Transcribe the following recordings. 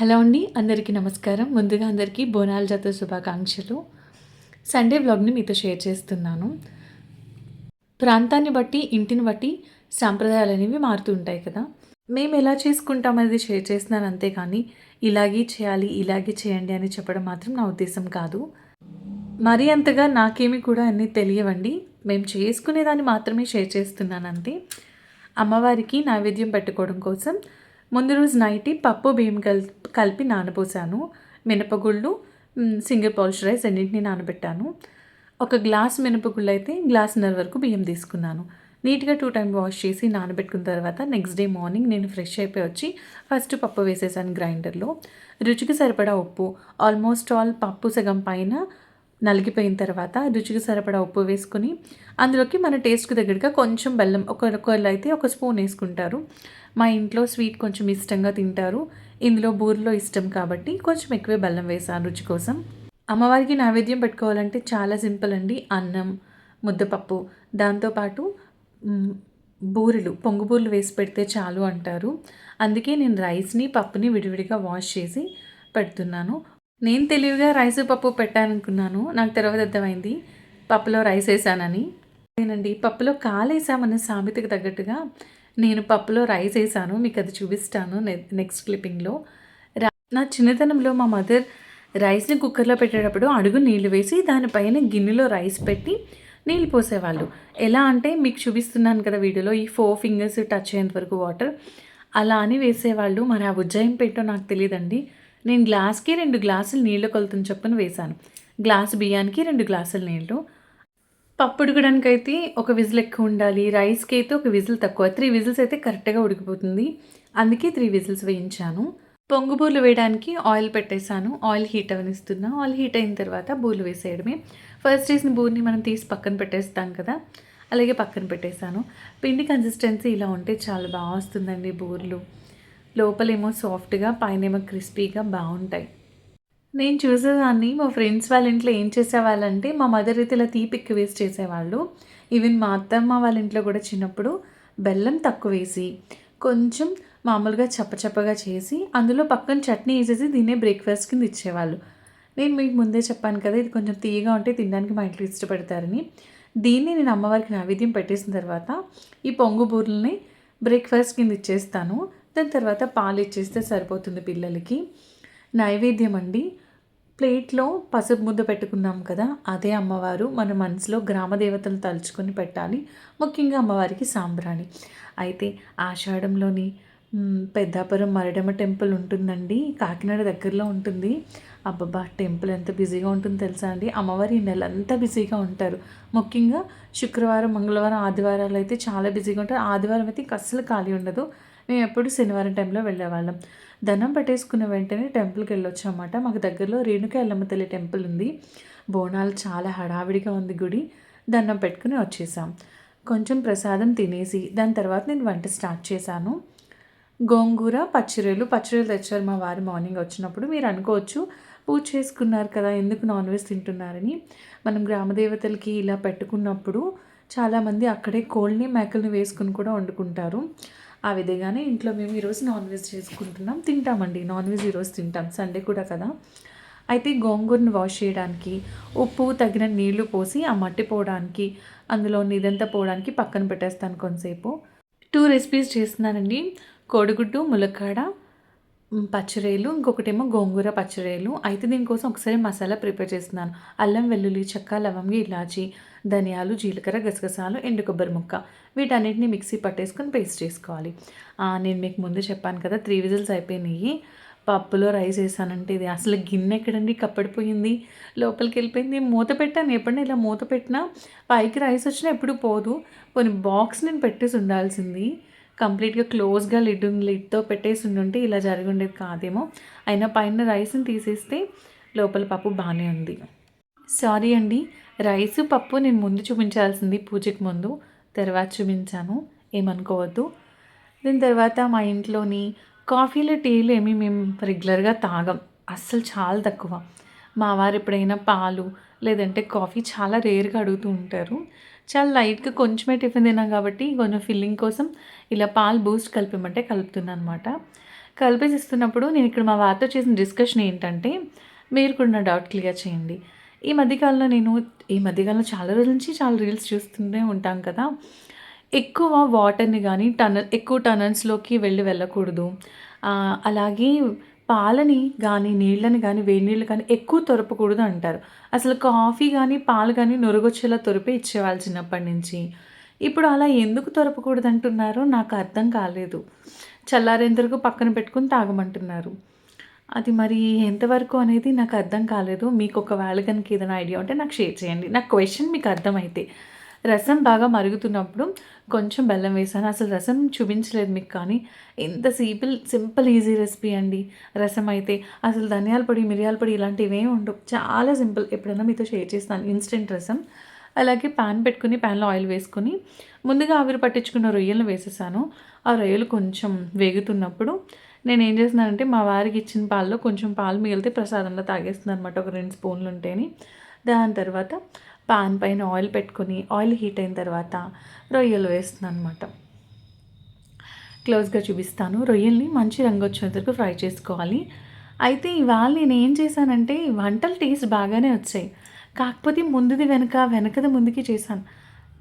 Hello అండి, అందరికీ నమస్కారం. ముందుగా అందరికీ బోనాల జాతర శుభాకాంక్షలు. సండే వ్లాగ్‌ని మీతో షేర్ చేస్తున్నాను. ప్రాంతాన్ని బట్టి, ఇంటిని బట్టి సాంప్రదాయాలనేవి మారుతూ ఉంటాయి కదా! మేము ఎలా చేసుకుంటాం అనేది షేర్ చేస్తున్నాను అంతే కానీ, ఇలాగే చేయాలి, ఇలాగే చేయండి అని చెప్పడం మాత్రం నా ఉద్దేశ్యం కాదు. మరీ అంతగా నాకేమి కూడా అన్నీ తెలియవండి. మేము చేసుకునేదాన్ని మాత్రమే షేర్ చేస్తున్నాను అంతే. అమ్మవారికి నైవేద్యం పెట్టుకోవడం కోసం ముందు రోజు నైటే పప్పు, బియ్యం కలిపి నానబోసాను. మినపగుళ్ళు, సింగిల్ పౌల్స్ రైస్ రెండింటిని నానబెట్టాను. ఒక గ్లాస్ మినపగుళ్ళు అయితే గ్లాసున్నర వరకు బియ్యం తీసుకున్నాను. నీట్‌గా 2 టైమ్ వాష్ చేసి నానబెట్టుకున్న తర్వాత నెక్స్ట్ డే మార్నింగ్ నేను ఫ్రెష్ అయిపోయి వచ్చి ఫస్ట్ పప్పు వేసేసాను గ్రైండర్‌లో. రుచికి సరిపడా ఉప్పు, ఆల్మోస్ట్ ఆల్ పప్పు సగం పైన నలిగిపోయిన తర్వాత రుచికి సరిపడా ఉప్పు వేసుకొని అందులోకి మన టేస్ట్‌కి తగ్గట్టుగా కొంచెం బెల్లం ఒకళ్ళైతే ఒక స్పూన్ వేసుకుంటారు. మా ఇంట్లో స్వీట్ కొంచెం ఇష్టంగా తింటారు. ఇందులో బూరెలు ఇష్టం కాబట్టి కొంచెం ఎక్కువే బెల్లం వేశాను రుచి కోసం. అమ్మవారికి నైవేద్యం పెట్టుకోవాలంటే చాలా సింపుల్ అండి. అన్నం, ముద్దపప్పు, దాంతోపాటు బూరెలు, పొంగు బూరెలు వేసి పెడితే చాలు అంటారు. అందుకే నేను రైస్‌ని, పప్పుని విడివిడిగా వాష్ చేసి పెడుతున్నాను. నేను తెలివిగా రైస్, పప్పు పెట్టాననుకున్నాను. నాకు తర్వాత అర్థమైంది పప్పులో రైస్ ఏసానని. నేనండి పప్పులో కాలేసామన్న సామెతకి తగ్గట్టుగా నేను పప్పులో రైస్ ఏసాను. మీకది చూపిస్తాను నెక్స్ట్ క్లిప్పింగ్‌లో. నా చిన్నతనంలో మా మదర్ రైస్‌ని కుక్కర్‌లో పెట్టేటప్పుడు అడుగు నీళ్లు వేసి దానిపైన గిన్నెలో రైస్ పెట్టి నీళ్ళు పోసేవాళ్ళు. ఎలా అంటే మీకు చూపిస్తున్నాను కదా వీడియోలో, ఈ 4 ఫింగర్స్ టచ్ అయ్యేంత వరకు వాటర్ అలా అని వేసేవాళ్ళు. మరి ఆ ఉజ్జాయింపు ఏంటో నాకు తెలీదండి. నేను గ్లాస్‌కి 2 గ్లాసులు నీళ్ళ కొలతని చొప్పున వేశాను. గ్లాసు బియ్యానికి 2 గ్లాసుల నీళ్ళు. పప్పు ఉడకడానికైతే ఒక విజిల్ ఎక్కువ ఉండాలి. రైస్‌కి అయితే ఒక విజిల్ తక్కువ. 3 విజిల్స్ అయితే కరెక్ట్‌గా ఉడికిపోతుంది. అందుకే 3 విజిల్స్ వేయించాను. పొంగు బూరెలు వేయడానికి ఆయిల్ పెట్టేసాను. ఆయిల్ హీట్ అవ్వనిస్తున్నా. ఆయిల్ హీట్ అయిన తర్వాత బూరెలు వేసేయడమే. ఫస్ట్ చేసిన బూరెని మనం తీసి పక్కన పెట్టేస్తాం కదా! అలాగే పక్కన పెట్టేసాను. పిండి కన్సిస్టెన్సీ ఇలా ఉంటే చాలా బాగా వస్తుందండి బూరెలు. లోపలేమో సాఫ్ట్‌గా, పైనేమో క్రిస్పీగా బావుంటాయి. నేను చూసేదాన్ని మా ఫ్రెండ్స్ వాళ్ళ ఇంట్లో ఏం చేసేవాళ్ళంటే, మా మదర్ అయితే ఇలా తీపి ఎక్కువ వేసి చేసేవాళ్ళు. ఈవెన్ మా అత్తమ్మ వాళ్ళ ఇంట్లో కూడా చిన్నప్పుడు బెల్లం తక్కువేసి, కొంచెం మామూలుగా చప్పచప్పగా చేసి, అందులో పక్కన చట్నీ ఏసేసి దీన్నే బ్రేక్‌ఫాస్ట్ కింద ఇచ్చేవాళ్ళు. నేను మీకు ముందే చెప్పాను కదా! ఇది కొంచెం తియ్యగా ఉంటే తినడానికి మా ఇంట్లో ఇష్టపడతారని. దీన్ని నేను అమ్మవారికి నైవేద్యం పెట్టేసిన తర్వాత, ఈ పొంగు బూరెల్ని బ్రేక్‌ఫాస్ట్ కింద ఇచ్చేస్తాను. దాని తర్వాత పాలు ఇచ్చేస్తే సరిపోతుంది పిల్లలకి. నైవేద్యం అండి. ప్లేట్‌లో పసుపు ముద్ద పెట్టుకున్నాం కదా! అదే అమ్మవారు. మన మనసులో గ్రామ దేవతలు తలుచుకొని పెట్టాలి. ముఖ్యంగా అమ్మవారికి సాంబ్రాణి. అయితే ఆషాఢంలోని పెద్దాపురం మరిడమ్మ టెంపుల్ ఉంటుందండి. కాకినాడ దగ్గరలో ఉంటుంది. అబ్బబ్బా! టెంపుల్ ఎంత బిజీగా ఉంటుందో తెలుసా అండి. అమ్మవారు ఈ నెలంతా బిజీగా ఉంటారు. ముఖ్యంగా శుక్రవారం, మంగళవారం, ఆదివారాలు అయితే చాలా బిజీగా ఉంటారు. ఆదివారం అయితే ఇంక అస్సలు ఖాళీ ఉండదు. మేము ఎప్పుడు శనివారం టైంలో వెళ్ళేవాళ్ళం. దండం పెట్టేసుకున్న వెంటనే టెంపుల్‌కి వెళ్ళొచ్చనమాట. మాకు దగ్గరలో రేణుక ఎల్లమ్మ తల్లి టెంపుల్ ఉంది. బోనాలు చాలా హడావిడిగా ఉంది గుడి. దండం పెట్టుకుని వచ్చేసాం. కొంచెం ప్రసాదం తినేసి దాని తర్వాత నేను వంట స్టార్ట్ చేశాను. గోంగూర, పచ్చిరొయ్యలు తెచ్చారు మా వారు మార్నింగ్ వచ్చినప్పుడు. మీరు అనుకోవచ్చు పూజ చేసుకున్నారు కదా! ఎందుకు నాన్ వెజ్ తింటున్నారని. మనం గ్రామదేవతలకి ఇలా పెట్టుకున్నప్పుడు చాలామంది అక్కడే కోళ్ళని, మేకలని వేసుకొని కూడా వండుకుంటారు. ఆ విధంగానే ఇంట్లో మేము ఈరోజు నాన్ వెజ్ చేసుకుంటున్నాం. తింటామండి. నాన్ వెజ్ ఈరోజు తింటాం. సండే కూడా కదా! అయితే గోంగూరని వాష్ చేయడానికి ఉప్పు, తగినన్ని నీళ్లు పోసి ఆ మట్టి పోవడానికి, అందులోని ఇదంతా పోవడానికి పక్కన పెట్టేస్తాను కొంతసేపు. 2 రెసిపీస్ చేస్తున్నానండి. కోడిగుడ్డు, ములక్కాడ, పచ్చిరొయ్యలు, ఇంకొకటేమో గోంగూర పచ్చిరొయ్యలు. అయితే దీనికోసం ఒకసారి మసాలా ప్రిపేర్ చేస్తున్నాను. అల్లం, వెల్లుల్లి చెక్క, లవంగి, ఇలాచి, ధనియాలు, జీలకర్ర, గసగసాలు, ఎండు కొబ్బరి ముక్క, వీటన్నిటిని మిక్సీ పట్టేసుకొని పేస్ట్ చేసుకోవాలి. నేను మీకు ముందు చెప్పాను కదా 3 విజిల్స్ అయిపోయినాయి. పప్పులో రైస్ వేసానంటే ఇది అసలు గిన్నె ఎక్కడండి కప్పడిపోయింది. లోపలికి వెళ్ళిపోయింది. మూత పెట్టాను. ఎప్పుడైనా ఇలా మూత పెట్టినా పైకి రైస్ వచ్చినా ఎప్పుడు పోదు. పోనీ బాక్స్ నేను పెట్టేసి ఉండాల్సింది. కంప్లీట్‌గా క్లోజ్‌గా లిడ్‌తో పెట్టేసి ఉండుంటే ఇలా జరిగి ఉండేది కాదేమో. అయినా పైన రైస్‌ని తీసేస్తే లోపల పప్పు బానే ఉంది. సారీ అండి. రైసు, పప్పు నేను ముందు చూపించాల్సింది పూజకి ముందు. తర్వాత చూపించాను. ఏమనుకోవద్దు. దీని తర్వాత మా ఇంట్లోని కాఫీలు, టీలు ఏమి మేము రెగ్యులర్‌గా తాగం. అస్సలు చాలా తక్కువ. మా వారు ఎప్పుడైనా పాలు లేదంటే కాఫీ చాలా రేర్‌గా అడుగుతూ ఉంటారు. చాలా లైట్‌గా కొంచెమే టిఫిన్ తిన్నాం కాబట్టి కొంచెం ఫిల్లింగ్ కోసం ఇలా పాలు బూస్ట్ కలిపిమంటే కలుపుతున్నానమాట. కలిపేసిస్తున్నప్పుడు నేను ఇక్కడ మా వారితో చేసిన డిస్కషన్ ఏంటంటే, మీరు కూడా నా డౌట్ క్లియర్ చేయండి. ఈ మధ్యకాలంలో చాలా రోజుల నుంచి చాలా రీల్స్ చూస్తూనే ఉంటాం కదా! ఎక్కువ వాటర్‌ని గానీ, ఎక్కువ టనల్స్‌లోకి వెళ్ళకూడదు. అలాగే పాలని గానీ, నీళ్ళని గానీ, వేడి నీళ్ళు కానీ ఎక్కువ తొరపకూడదు అంటారు. అసలు కాఫీ గానీ, పాలు గానీ నురగొచ్చేలా తొరిపే ఇచ్చేవాళ్ళు చిన్నప్పటి నుంచి. ఇప్పుడు అలా ఎందుకు తొరపకూడదంటున్నారో నాకు అర్థం కాలేదు. చల్లారేంత వరకు పక్కన పెట్టుకొని తాగమంటున్నారు. అది మరి ఎంతవరకు అనేది నాకు అర్థం కాలేదు. మీకు ఒకవేళ గనుక ఏదైనా ఐడియా ఉంటే నాకు షేర్ చేయండి. నా క్వెషన్ మీకు అర్థమైతే. రసం బాగా మరుగుతున్నప్పుడు కొంచెం బెల్లం వేసాను. అసలు రసం చూపించలేదు మీకు, కానీ ఎంత సింపుల్ ఈజీ రెసిపీ అండి. రసం అయితే అసలు ధనియాల పొడి, మిరియాల పొడి ఇలాంటివేమి ఉండవు. చాలా సింపుల్. ఎప్పుడైనా మీతో షేర్ చేస్తాను ఇన్స్టెంట్ రసం. అలాగే పాన్ పెట్టుకుని పాన్‌లో ఆయిల్ వేసుకొని ముందుగా ఆవిరి పట్టించుకున్న రొయ్యలను వేసేసాను. ఆ రొయ్యలు కొంచెం వేగుతున్నప్పుడు నేనేం చేస్తున్నానంటే మా వారికి ఇచ్చిన పాలలో కొంచెం పాలు మిగిలితే ప్రసాదంలో తాగేస్తున్నాననమాట. ఒక 2 స్పూన్లు ఉంటేని. దాని తర్వాత పాన్ పైన ఆయిల్ పెట్టుకొని ఆయిల్ హీట్ అయిన తర్వాత రొయ్యలు వేస్తున్నాననమాట. క్లోజ్‌గా చూపిస్తాను. రొయ్యల్ని మంచి రంగు వచ్చేంత వరకు ఫ్రై చేసుకోవాలి. అయితే ఇవాళ నేనేం చేశానంటే వంటలు టేస్ట్ బాగానే వచ్చాయి. కాకపోతే ముందుది వెనకది ముందుకి చేశాను.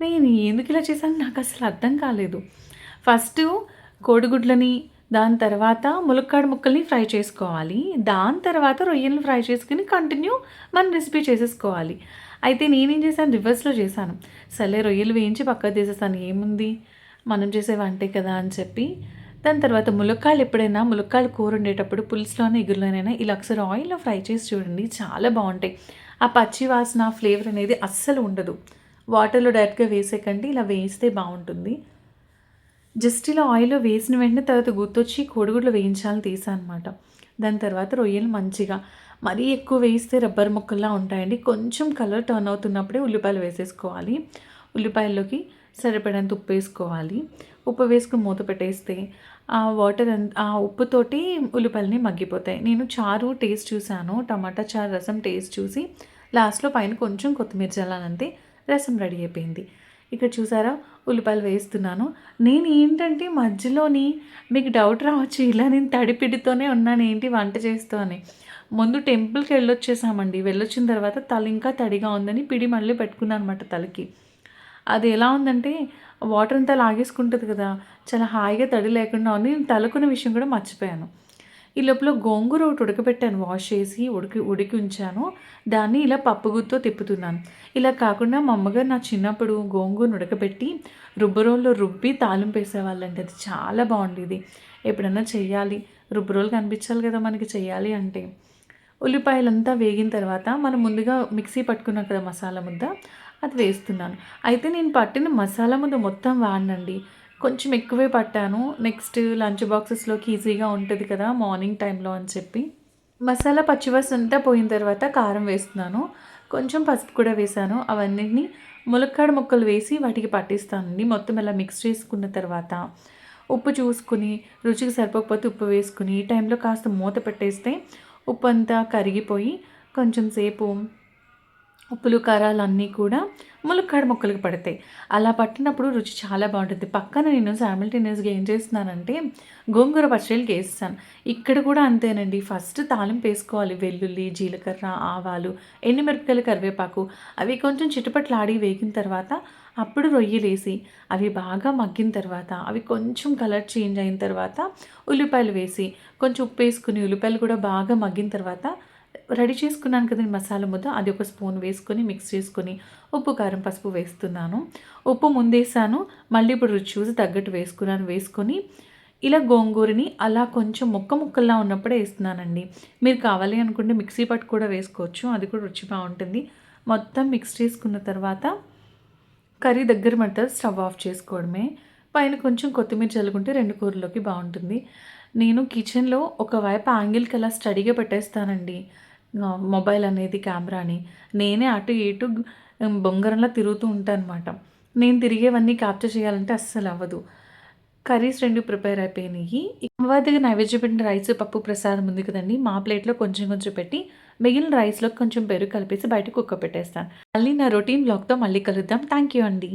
నేను ఎందుకు ఇలా చేశానో నాకసలు అర్థం కాలేదు. ఫస్టు కోడిగుడ్లని, దాని తర్వాత ములక్కాడ ముక్కల్ని ఫ్రై చేసుకోవాలి. దాని తర్వాత రొయ్యలను ఫ్రై చేసుకొని కంటిన్యూ మన రెసిపీ చేసేసుకోవాలి. అయితే నేనేం చేశాను, రివర్స్‌లో చేశాను. సర్లే రొయ్యలు వేయించి పక్కకు తీసేసాను. ఏముంది మనం చేసే వంటే కదా అని చెప్పి. దాని తర్వాత ములక్కాయలు కూర వండేటప్పుడు పులుసులోనే, ఇగురులోనైనా ఇలా ఒకసారి ఆయిల్‌లో ఫ్రై చేసి చూడండి. చాలా బాగుంటాయి. ఆ పచ్చి వాసన, ఫ్లేవర్ అనేది అస్సలు ఉండదు. వాటర్‌లో డైరెక్ట్‌గా వేసేకండి. ఇలా వేస్తే బాగుంటుంది. జస్ట్ ఇలా ఆయిల్‌లో వేసిన వెంటనే తర్వాత గుర్తొచ్చి కోడిగుడ్లు వేయించాలని తీసాను అనమాట. దాని తర్వాత రొయ్యలు మంచిగా మరీ ఎక్కువ వేయిస్తే రబ్బర్ ముక్కల్లా ఉంటాయండి. కొంచెం కలర్ టర్న్ అవుతున్నప్పుడే ఉల్లిపాయలు వేసేసుకోవాలి. ఉల్లిపాయల్లోకి సరిపడంత ఉప్పు వేసుకోవాలి. ఉప్పు వేసుకొని మూత పెట్టేస్తే ఆ ఉప్పుతోటి ఉల్లిపాయలని మగ్గిపోతాయి. నేను చారు టేస్ట్ చూశాను. టమాటా చారు రసం టేస్ట్ చూసి లాస్ట్‌లో పైన కొంచెం కొత్తిమీర చల్లానంతే. రసం రెడీ అయిపోయింది. ఇక్కడ చూసారా ఉల్లిపాయలు వేస్తున్నాను. నేను ఏంటంటే మధ్యలోని మీకు డౌట్ రావచ్చు, ఇలా నేను తడిపిడితోనే ఉన్నాను ఏంటి వంట చేస్తూ అని. ముందు టెంపుల్‌కి వెళ్ళొచ్చేసామండి. వెళ్ళొచ్చిన తర్వాత తల ఇంకా తడిగా ఉందని పిడి మళ్ళీ పెట్టుకున్నాను అనమాట తలకి. అది ఎలా ఉందంటే వాటర్ అంతా లాగేసుకుంటుంది కదా! చాలా హాయిగా తడి లేకుండా ఉంది. నేను తలకున్న విషయం కూడా మర్చిపోయాను. ఈ లోపల గోంగూర ఒకటి ఉడకబెట్టాను, వాష్ చేసి ఉడికి ఉంచాను. దాన్ని ఇలా పప్పుగుత్తితో తిప్పుతున్నాను. ఇలా కాకుండా మా అమ్మగారు నా చిన్నప్పుడు గోంగూరను ఉడకబెట్టి రుబ్బురోల్లో రుబ్బి తాలింపు వేసేవాళ్ళండి. అది చాలా బాగుండేది. ఎప్పుడన్నా చెయ్యాలి, రుబ్బురోలు కనిపించాలి కదా మనకి చెయ్యాలి అంటే. ఉల్లిపాయలంతా వేగిన తర్వాత మనం ముందుగా మిక్సీ పట్టుకున్నాం కదా మసాలా ముద్ద, అది వేస్తున్నాను. అయితే నేను పట్టిన మసాలా ముద్ద మొత్తం వాడనండి. కొంచెం ఎక్కువే పట్టాను. నెక్స్ట్ లంచ్ బాక్సెస్‌లోకి ఈజీగా ఉంటుంది కదా మార్నింగ్ టైంలో అని చెప్పి. మసాలా పచ్చివాసన అంతా పోయిన తర్వాత కారం వేస్తున్నాను. కొంచెం పసుపు కూడా వేశాను. అవన్నిటిని ములక్కాడ ముక్కలు వేసి వాటికి పట్టిస్తానండి. మొత్తం ఇలా మిక్స్ చేసుకున్న తర్వాత ఉప్పు చూసుకుని, రుచికి సరిపోకపోతే ఉప్పు వేసుకుని, ఈ టైంలో కాస్త మూత పెట్టేస్తే ఉప్పు అంతా కరిగిపోయి కొంచెం సేపు ఉప్పులు, కారాలన్నీ కూడా ములక్కాడ ముక్కలకి పడతాయి. అలా పట్టినప్పుడు రుచి చాలా బాగుంటుంది. పక్కన నేను సైమల్టేనియస్‌గా ఏం చేస్తున్నానంటే గోంగూర పచ్చడిలకి వేసేసాను. ఇక్కడ కూడా అంతేనండి. ఫస్ట్ తాలింపు వేసుకోవాలి. వెల్లుల్లి, జీలకర్ర, ఆవాలు, ఎండుమిరపకాయలు, కరివేపాకు అవి కొంచెం చిటపటలాడి వేగిన తర్వాత అప్పుడు రొయ్యలేసి అవి బాగా మగ్గిన తర్వాత అవి కొంచెం కలర్ చేంజ్ అయిన తర్వాత ఉల్లిపాయలు వేసి కొంచెం ఉప్పు వేసుకుని ఉల్లిపాయలు కూడా బాగా మగ్గిన తర్వాత రెడీ చేసుకున్నాను కదండి మసాలా ముద్ద, అది ఒక స్పూన్ వేసుకొని మిక్స్ చేసుకొని ఉప్పు, కారం, పసుపు వేస్తున్నాను. ఉప్పు ముందేసాను. మళ్ళీ ఇప్పుడు రుచి చూసి తగ్గట్టు వేసుకొని ఇలా గోంగూరని అలా కొంచెం ముక్కల్లా ఉన్నప్పుడే వేస్తున్నానండి. మీరు కావాలి అనుకుంటే మిక్సీ పట్టు కూడా వేసుకోవచ్చు. అది కూడా రుచి బాగుంటుంది. మొత్తం మిక్స్ చేసుకున్న తర్వాత కర్రీ దగ్గర పడితే స్టవ్ ఆఫ్ చేసుకోవడమే. పైన కొంచెం కొత్తిమీర చల్లుకుంటే 2 కూరలోకి బాగుంటుంది. నేను కిచెన్లో ఒకవైపు యాంగిల్కి అలా స్టడీగా పెట్టేస్తానండి మొబైల్ అనేది, కెమెరాని. నేనే అటు ఇటు బొంగరంలా తిరుగుతూ ఉంటానన్నమాట. నేను తిరిగేవన్నీ క్యాప్చర్ చేయాలంటే అస్సలు అవ్వదు. కర్రీస్ 2 ప్రిపేర్ అయిపోయినాయి. అమ్మవారి నైవేద్యం పెట్టిన రైస్, పప్పు ప్రసాదం ఉంది కదండి, మా ప్లేట్లో కొంచెం పెట్టి మిగిలిన రైస్లో కొంచెం పెరుగు కలిపేసి బయట కుక్క పెట్టేస్తాను. మళ్ళీ నా రొటీన్ బ్లాగ్తో మళ్ళీ కలుద్దాం. థ్యాంక్ యూ అండి.